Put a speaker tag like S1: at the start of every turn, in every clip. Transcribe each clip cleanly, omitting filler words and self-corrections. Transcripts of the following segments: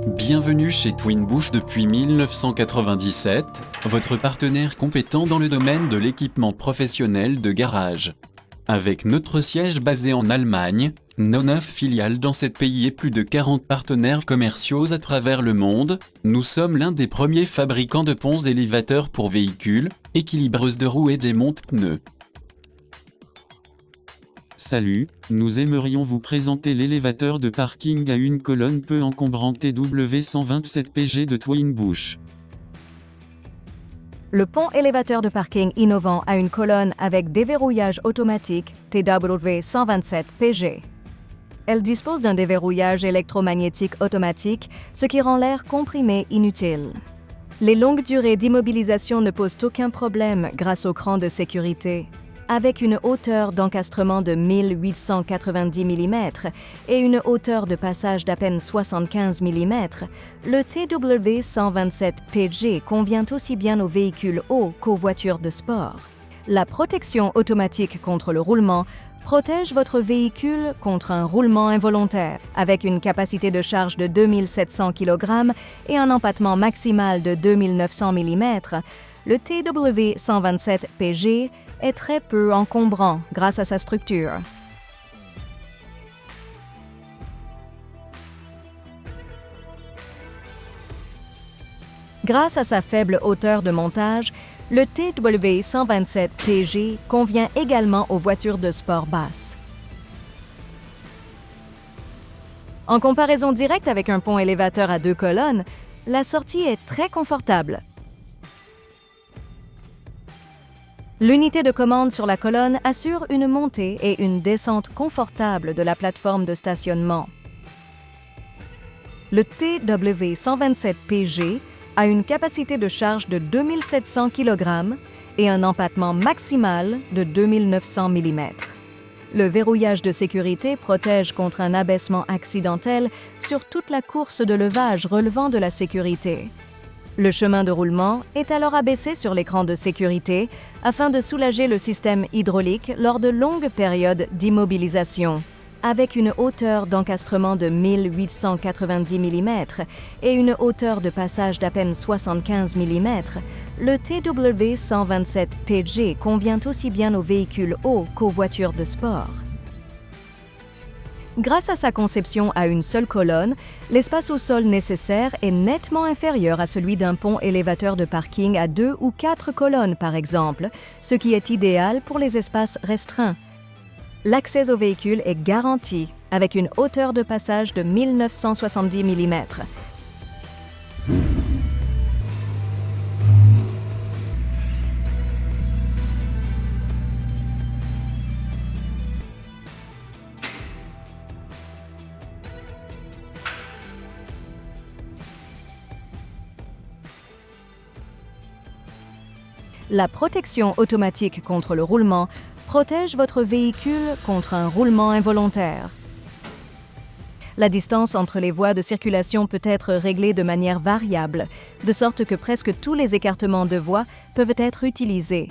S1: Bienvenue chez Twinbush depuis 1997, votre partenaire compétent dans le domaine de l'équipement professionnel de garage. Avec notre siège basé en Allemagne, nos 9 filiales dans 7 pays et plus de 40 partenaires commerciaux à travers le monde, nous sommes l'un des premiers fabricants de ponts élévateurs pour véhicules, équilibreuses de roues et démonte-pneus. Salut, nous aimerions vous présenter l'élévateur de parking à une colonne peu encombrante TW127PG de Twinbush.
S2: Le pont élévateur de parking innovant a une colonne avec déverrouillage automatique TW127PG. Elle dispose d'un déverrouillage électromagnétique automatique, ce qui rend l'air comprimé inutile. Les longues durées d'immobilisation ne posent aucun problème grâce au cran de sécurité. Avec une hauteur d'encastrement de 1890 mm et une hauteur de passage d'à peine 75 mm, le TW127PG convient aussi bien aux véhicules hauts qu'aux voitures de sport. La protection automatique contre le roulement protège votre véhicule contre un roulement involontaire. Avec une capacité de charge de 2700 kg et un empattement maximal de 2900 mm, le TW127PG est très peu encombrant grâce à sa structure. Grâce à sa faible hauteur de montage, le TW127PG convient également aux voitures de sport basses. En comparaison directe avec un pont élévateur à 2 colonnes, la sortie est très confortable. L'unité de commande sur la colonne assure une montée et une descente confortable de la plateforme de stationnement. Le TW127PG a une capacité de charge de 2700 kg et un empattement maximal de 2900 mm. Le verrouillage de sécurité protège contre un abaissement accidentel sur toute la course de levage relevant de la sécurité. Le chemin de roulement est alors abaissé sur l'écran de sécurité afin de soulager le système hydraulique lors de longues périodes d'immobilisation. Avec une hauteur d'encastrement de 1890 mm et une hauteur de passage d'à peine 75 mm, le TW127PG convient aussi bien aux véhicules hauts qu'aux voitures de sport. Grâce à sa conception à une seule colonne, l'espace au sol nécessaire est nettement inférieur à celui d'un pont élévateur de parking à 2 ou 4 colonnes par exemple, ce qui est idéal pour les espaces restreints. L'accès au véhicule est garanti avec une hauteur de passage de 1970 mm. La protection automatique contre le roulement protège votre véhicule contre un roulement involontaire. La distance entre les voies de circulation peut être réglée de manière variable, de sorte que presque tous les écartements de voies peuvent être utilisés.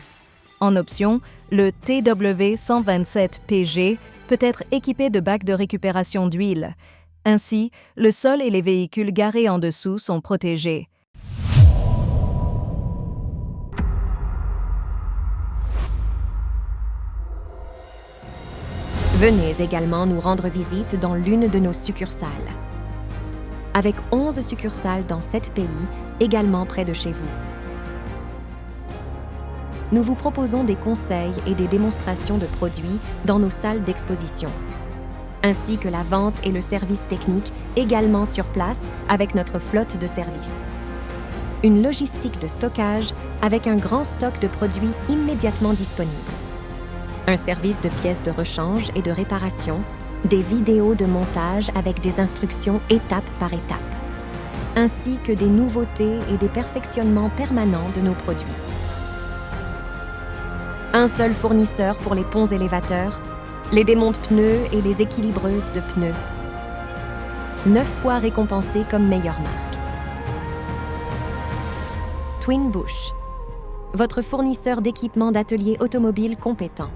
S2: En option, le TW127PG peut être équipé de bacs de récupération d'huile. Ainsi, le sol et les véhicules garés en dessous sont protégés.
S3: Venez également nous rendre visite dans l'une de nos succursales. Avec 11 succursales dans 7 pays, également près de chez vous. Nous vous proposons des conseils et des démonstrations de produits dans nos salles d'exposition, ainsi que la vente et le service technique également sur place avec notre flotte de services. Une logistique de stockage avec un grand stock de produits immédiatement disponibles. Un service de pièces de rechange et de réparation, des vidéos de montage avec des instructions étape par étape, ainsi que des nouveautés et des perfectionnements permanents de nos produits. Un seul fournisseur pour les ponts élévateurs, les démonte-pneus et les équilibreuses de pneus. 9 fois récompensés comme meilleure marque. Twinbush, votre fournisseur d'équipements d'atelier automobile compétent.